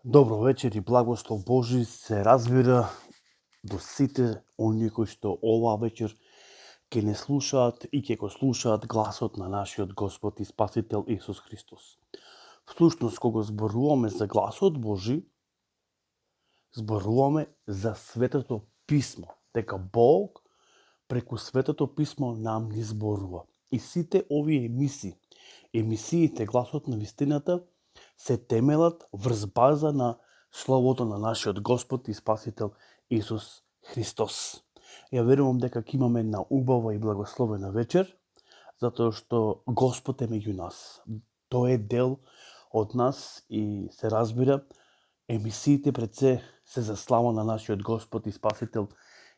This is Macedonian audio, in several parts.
Добро вечер и благослов Божи се разбира до сите оние кои што оваа вечер ќе не слушаат и ќе го слушаат гласот на нашиот Господ и Спасител Исус Христос. Всушност, кога зборуваме за гласот Божи, зборуваме за Светото Писмо, дека Бог преку Светото Писмо нам ни зборува. И сите овие емисиите Гласот на вистината, се темелат врз база на Словото на нашиот Господ и Спасител Исус Христос. Ја верувам дека ќе имаме една убава и благословена вечер, затоа што Господ е меѓу нас. Тој е дел од нас и се разбира, емисиите пред се за слава на нашиот Господ и Спасител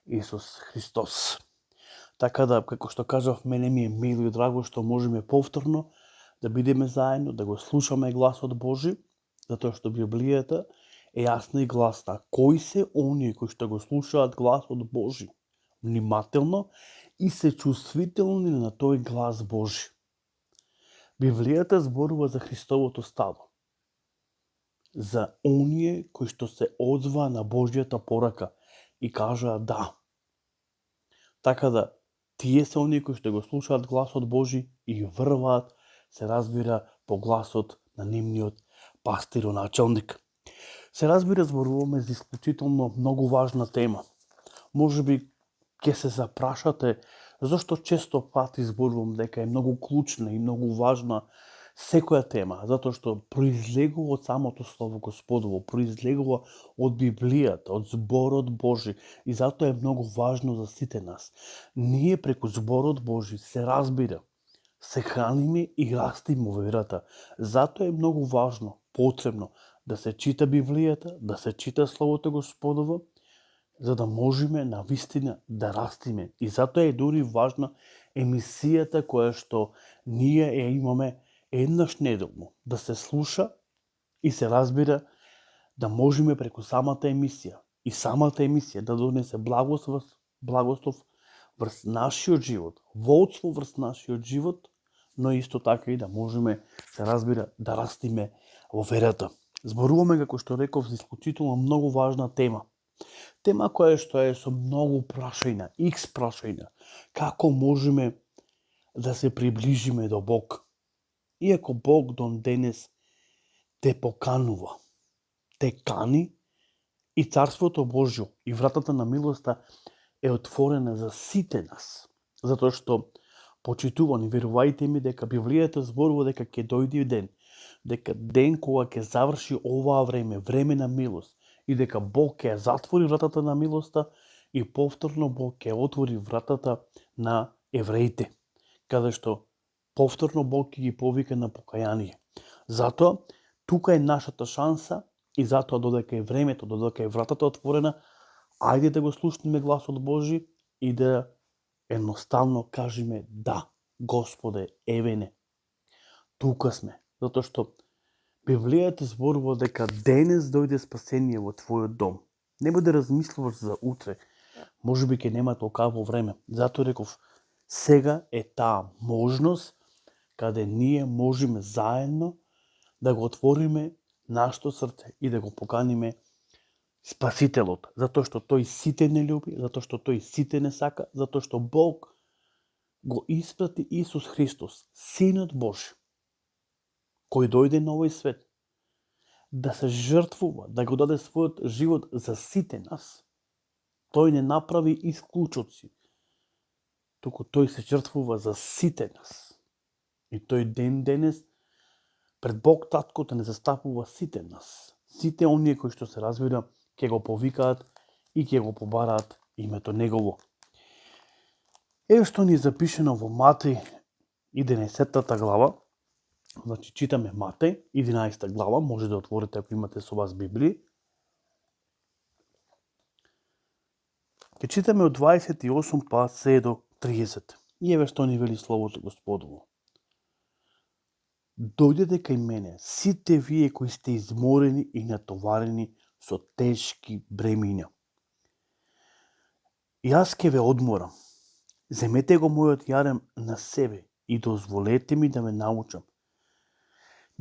Исус Христос. Така да, како што кажав, мене ми е мило и драго што можеме повторно да бидеме заедно, да го слушаме гласот Божи, затоа што Библијата е јасна и гласна. Кои се оние кои што го слушаат гласот Божи внимателно и се чувствителни на тој глас Божи? Библијата зборува за Христовото стадо, за оние кои што се озваа на Божјата порака и кажаа да. Така да, тие се оние кои што го слушаат гласот Божи и врваат, се разбира, по гласот на нивниот пастироначалник. Се разбира, зборуваме за исклучително многу важна тема. Можеби ќе се запрашате зашто често пати зборувам дека е многу клучна и многу важна секоја тема, затоа што произлегува од самото Слово Господово, произлегува од Библијата, од зборот Божи, и затоа е многу важно за сите нас. Ние преку зборот Божи, се разбира, се храниме и растиме во верата. Затоа е многу важно, потребно, да се чита Библијата, да се чита Словото Господово, за да можеме на вистина да растиме. И затоа е дури важна емисијата која што ние ја имаме еднаш неделно, да се слуша и се разбира, да можеме преку самата емисија и самата емисија да донесе благослов врз нашиот живот, водство врз нашиот живот, но исто така и да можеме, се разбира, да растиме во верата. Зборуваме, како што реков, за исклучително многу важна тема. Тема која што е со многу прашања, икс прашања. Како можеме да се приближиме до Бог? Иако Бог до денес те поканува, те кани, и Царството Божјо и вратата на милоста е отворена за сите нас. Затоа што, почитувани, верувајте ми дека Библијата зборува дека ќе дојде ден, дека ден кога ќе заврши оваа време на милост, и дека Бог ќе затвори вратата на милоста и повторно Бог ќе отвори вратата на евреите, каде што повторно Бог ќе ги повика на покаяние. Затоа, тука е нашата шанса и затоа додека е времето, додека е вратата отворена, ајде да го слушнеме гласот Божи и да едноставно кажеме да, Господе, еве не. Тука сме, затоа што Библијата зборува дека денес дојде спасение во твојот дом. Не да размислуваш за утре, можеби ќе нема толкаво време. Затоа реков, сега е таа можност каде ние можеме заедно да го отвориме нашето срце и да го поканиме Спасителот, затоа што тој сите не љуби, затоа што тој сите не сака, затоа што Бог го испрати Исус Христос, Синот Божи, кој дојде на овој свет, да се жртвува, да го даде својот живот за сите нас. Тој не направи исклучоци, туку тој се жртвува за сите нас. И тој ден денес пред Бог Таткото не застапува сите нас. Сите оние кои што се разбира, ќе го повикаат и ќе го побараат името Негово. Еве што ни е запишено во Матеј 11 глава. Значи, читаме Матеј 11 глава, може да отворите ако имате со вас Библија. Ќе читаме од 28 па се до 30. И еве што ни вели Словото Господово. Дојдете кај мене, сите вие кои сте изморени и натоварени со тешки бремиња. Јас ќе ве одморам. Земете го мојот јарем на себе и дозволете ми да ве научам.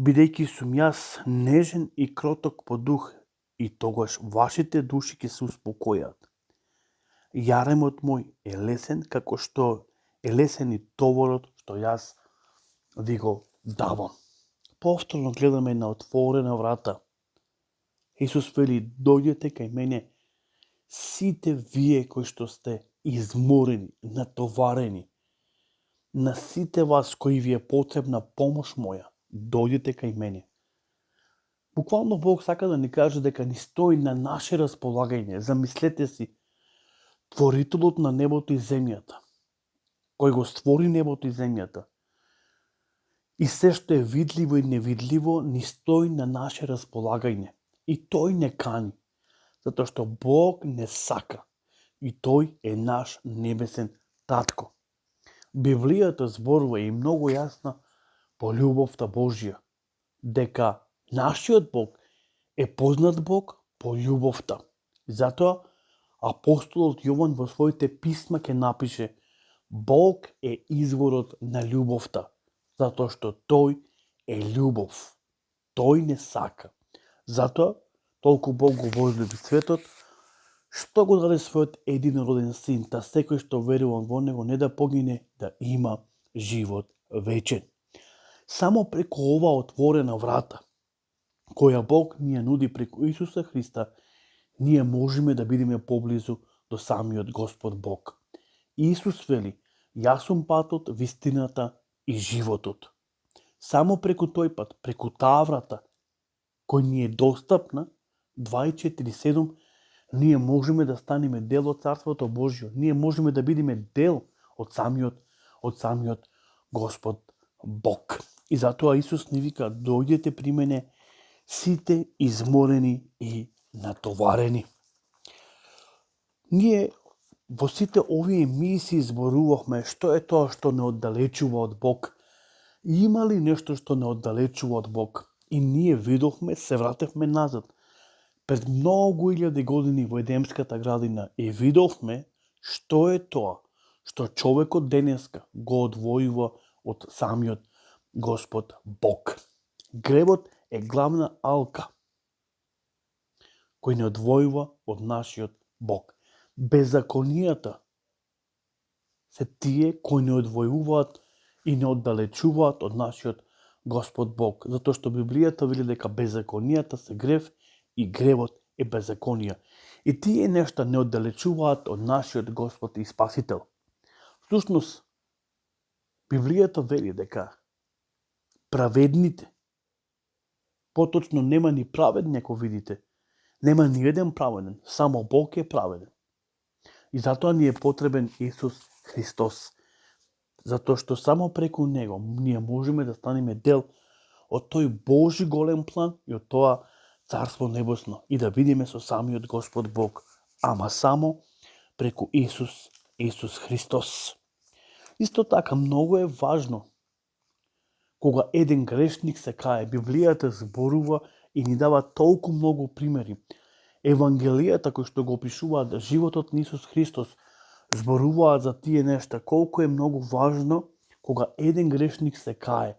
бидејќи сум јас нежен и кроток по дух, и тогаш вашите души ќе се успокојат. Јаремот мој е лесен, како што е лесен и товарот што јас ви го давам. Повторно гледаме на отворена врата. Исус вели, дојдете кај мене, сите вие кои што сте изморени, натоварени, на сите вас кои ви е потребна помош моја, дојдете кај мене. Буквално Бог сака да ни каже дека ни стои на наше располагање. Замислете си, Творителот на небото и земјата, кој го створи небото и земјата, и се што е видливо и невидливо ни стои на наше располагање. И тој не кани, затоа што Бог не сака. И тој е наш небесен татко. Библијата зборува и многу јасна по љубовта Божја, дека нашиот Бог е познат Бог по љубовта. Затоа апостолот Јован во своите писма ќе напише: Бог е изворот на љубовта, затоа што тој е љубов. Тој не сака. Затоа толку Бог го возлюби светот, што го даде својот единороден син, та секој што верува во него не да погине, да има живот вечен. Само преку оваа отворена врата, која Бог ни ја нуди преку Исуса Христа, ние можеме да бидеме поблизу до самиот Господ Бог. Исус вели, јас сум патот, вистината и животот. Само преку тој пат, преку таа врата, кој ни е достапна, 2:47, ние можеме да станеме дел од Царството Божјо. Ние можеме да бидеме дел од самиот Господ Бог. И затоа Исус ни вика, дојдете при мене, сите изморени и натоварени. Ние во сите овие емисии зборувавме што е тоа што не оддалечува од Бог. Има ли нешто што не оддалечува од Бог? И ние видовме, се вратевме назад, пред многу илјади години во Едемската градина, и видовме што е тоа што човекот денеска го одвојува од самиот Господ Бог. Гревот е главна алка кој не одвојува од нашиот Бог. Беззаконијата се тие кои не одвојуваат и не оддалечуваат од нашиот Господ Бог, затоа што Библијата вели дека беззаконијата се грев и гревот е беззаконија. И тие нешта не оддалечуваат од нашиот Господ и Спасител. Всушност, Библијата вели дека праведните, поточно нема ни праведни, ако видите, нема ни еден праведен, само Бог е праведен. И затоа ни е потребен Исус Христос, затоа што само преку Него ние можеме да станеме дел од тој Божи голем план и од тоа Царство небесно и да видиме со самиот Господ Бог, ама само преку Исус Христос. Исто така многу е важно кога еден грешник се кае. Библијата зборува и ни дава толку многу примери. Евангелијата кои што го опишуваат животот на Исус Христос зборуваат за тие нешта, колку е многу важно кога еден грешник се кае,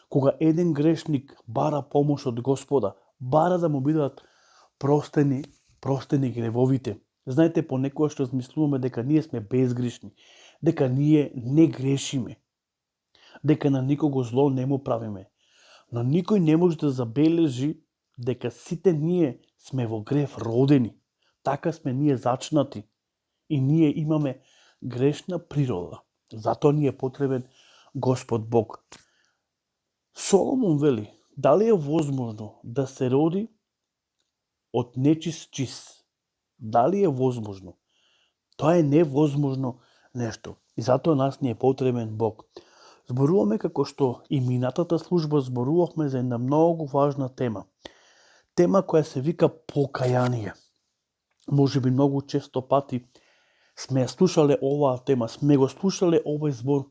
кога еден грешник бара помош од Господа, бара да му бидат простени гревовите. Знаете, понекогаш што размислуваме дека ние сме безгрешни, дека ние не грешиме, дека на никого зло не му правиме. Но никој не може да забележи дека сите ние сме во грев родени. Така сме ние зачнати. И ние имаме грешна природа. Затоа ни е потребен Господ Бог. Соломон вели, дали е возможно да се роди од нечист чист? Дали е возможно? Тоа е невозможно нешто. И затоа нас ни е потребен Бог. Зборуваме како што и минатата служба зборувавме за една многу важна тема. Тема која се вика покаяние. Може би многу често пати сме слушале оваа тема, сме го слушале овој збор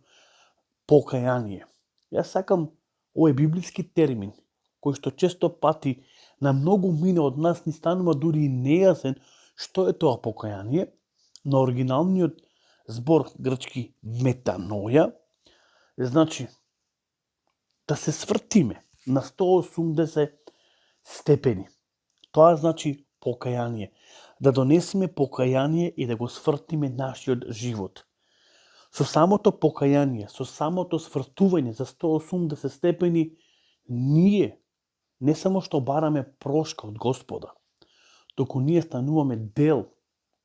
покаяние. Јас сакам овој библиски термин, кој што често пати на многу мина од нас ни станува дури и нејасен што е тоа покаяние. На оригиналниот збор грчки метаноја значи да се свртиме, на 180 степени. Тоа значи покаяние. Да донесеме покаяние и да го свртиме нашиот живот. Со самото покаяние, со самото свртување за 180 степени, ние не само што бараме прошка од Господа, туку ние стануваме дел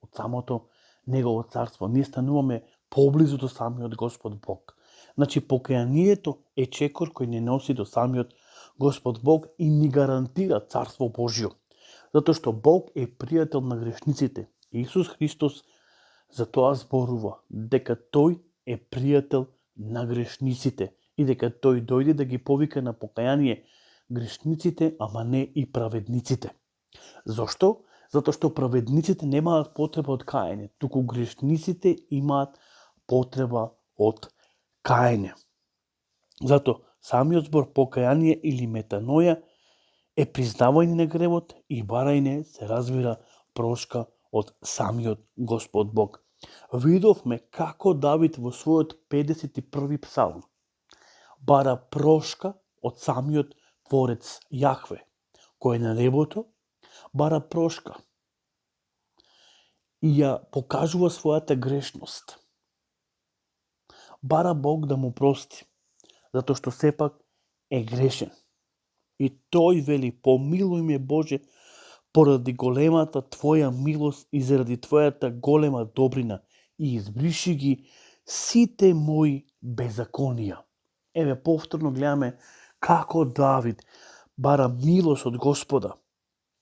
од самото Негово царство. Ние стануваме поблизу до самиот Господ Бог. Значи, покаянието е чекор кој не носи до самиот Господ Бог и ни гарантира Царство Божјо. Затоа што Бог е пријател на грешниците. Исус Христос за тоа зборува дека Тој е пријател на грешниците и дека Тој дојде да ги повика на покаяние грешниците, ама не и праведниците. Зошто? Затоа што праведниците немаат потреба од каење, туку грешниците имаат потреба од каење. Зато самиот збор покаяние или метаноја е признавање на гревот и барање се разбира прошка од самиот Господ Бог. Видовме како Давид во својот 51 псалм бара прошка од самиот Творец Јахве, кој е на небото, бара прошка и ја покажува својата грешност. Бара Бог да му прости, затоа што сепак е грешен. И тој вели, помилуј ме Боже, поради големата Твоја милост и заради Твојата голема добрина и избриши ги сите мои беззаконија. Еве, повторно гледаме како Давид бара милост од Господа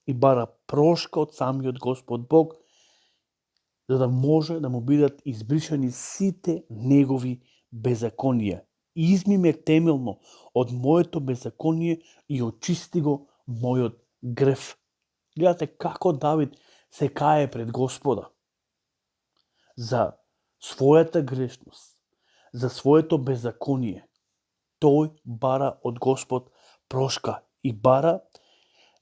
и бара прошка од самиот Господ Бог, за да може да му бидат избришани сите негови беззаконија. Изми ме темелно од моето беззаконие и очисти го мојот грев. Гледате како Давид се кае пред Господа за својата грешност, за своето беззаконие. Тој бара од Господ прошка и бара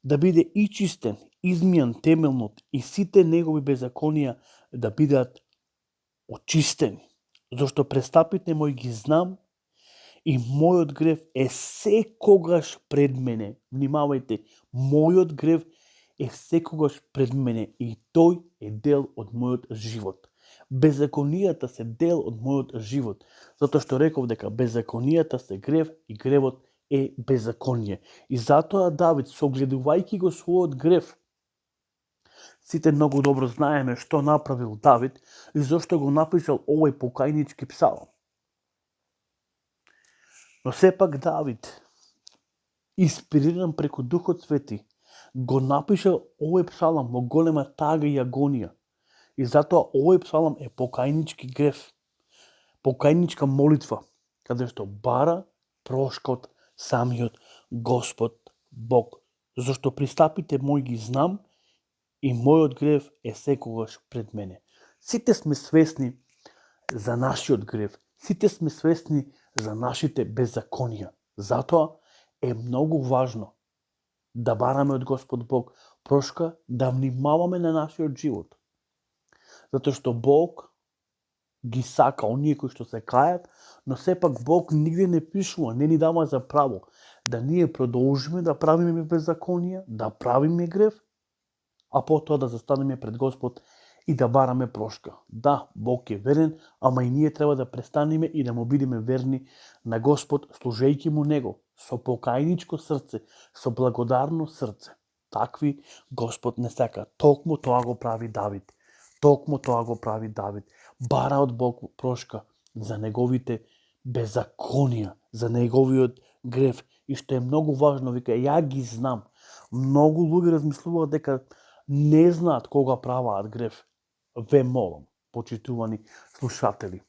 да биде и чистен, измијан темелно и сите негови беззаконија да бидат очистени. Зашто престапите мои ги знам и мојот грев е секогаш пред мене. Внимавајте, мојот грев е секогаш пред мене и тој е дел од мојот живот. Беззаконијата се дел од мојот живот, затоа што реков дека беззаконијата се грев и гревот е беззаконие. И затоа Давид, согледувајќи го својот грев, сите многу добро знаеме што направил Давид и зошто го напишал овој покајнички псалм. Но сепак Давид, инспириран преку Духот Свети, го напишал овој псалм во голема тага и агонија. И затоа овој псалм е покајнички грев, покајничка молитва, каде што бара прошка од самиот Господ Бог. Зашто пристапите мои ги знам и мојот грев е секогаш пред мене. Сите сме свесни за нашиот грев, сите сме свесни за нашите беззаконија. Затоа е многу важно да бараме од Господ Бог прошка, да внимаваме на нашиот живот. Затоа што Бог ги сака оние кои што се кајат, но сепак Бог нигде не пишува, не ни дава за право да ние продолжиме да правиме беззаконија, да правиме грев, а потоа да застанеме пред Господ и да бараме прошка. Да, Бог е верен, ама и ние треба да престанеме и да му бидеме верни на Господ, служејќи му Него, со покајничко срце, со благодарно срце. Такви Господ не сака. Токму тоа го прави Давид. Токму тоа го прави Давид. Бара од Бог прошка за неговите беззаконија, за неговиот грев. И што е многу важно, вика, ја ги знам. Многу луѓе размислуваат дека не знаат кога праваат грев. Ве молам, почитувани слушатели,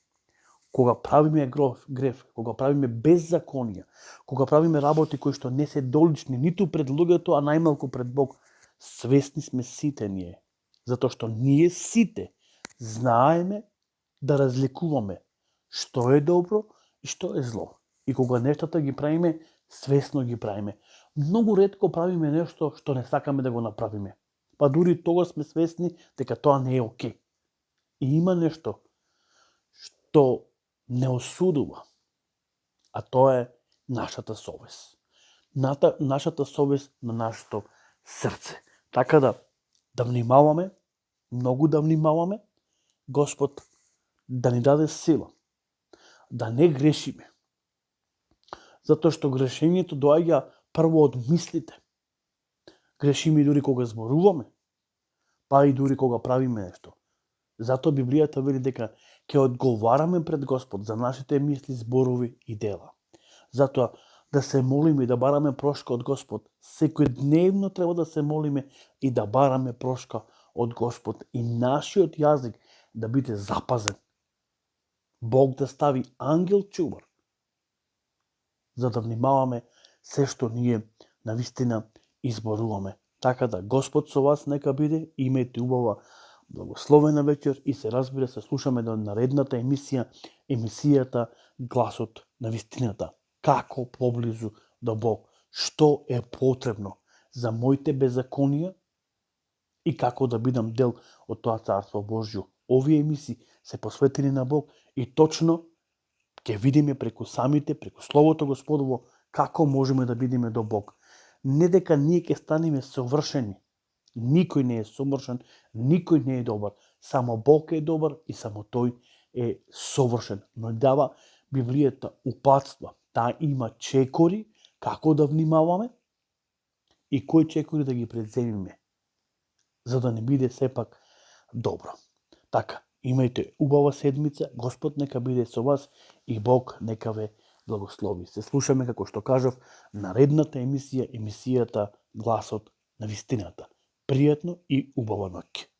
кога правиме грев, кога правиме беззаконија, кога правиме работи кои што не се долични ниту пред луѓето, а најмалку пред Бог, свесни сме сите ние. Затоа што ние сите знаеме да разликуваме што е добро и што е зло. И кога нештата ги правиме, свесно ги правиме. Многу ретко правиме нешто што не сакаме да го направиме. Па дури тогаш сме свесни дека тоа не е окей. И има нешто што не осудува, а тоа е нашата совест. нашата совест на нашето срце. Така да внимаваме, многу да внимаваме, Господ да ни даде сила, да не грешиме. Затоа што грешењето доаѓа прво од мислите. Грешиме дури кога зборуваме, па и дури кога правиме нешто. Затоа Библијата вели дека ќе одговараме пред Господ за нашите мисли, зборови и дела. Затоа да се молиме и да бараме прошка од Господ. Секојдневно треба да се молиме и да бараме прошка од Господ. И нашиот јазик да биде запазен. Бог да стави ангел чувар, за да внимаваме се што ние навистина изборуваме. Така да Господ со вас нека биде, имајте убава благословена вечер и се разбира се слушаме до наредната емисијата Гласот на вистината. Како поблизу до Бог, што е потребно за моите беззаконија и како да бидам дел од тоа Царство Божјо. Овие емисии се посветени на Бог и точно ќе видиме преку Словото Господово, како можеме да бидеме до Бог. Не дека ние ќе станеме совршени. Никој не е совршен, никој не е добар. Само Бог е добар и само Тој е совршен. Но дава Библијата упатства. Таа има чекори како да внимаваме и кои чекори да ги преземиме, за да не биде сепак добро. Така, имајте убава седмица, Господ нека биде со вас и Бог нека ве благослови. Се слушаме, како што кажав, наредната емисијата Гласот на вистината. Пријатно и убава ноќ.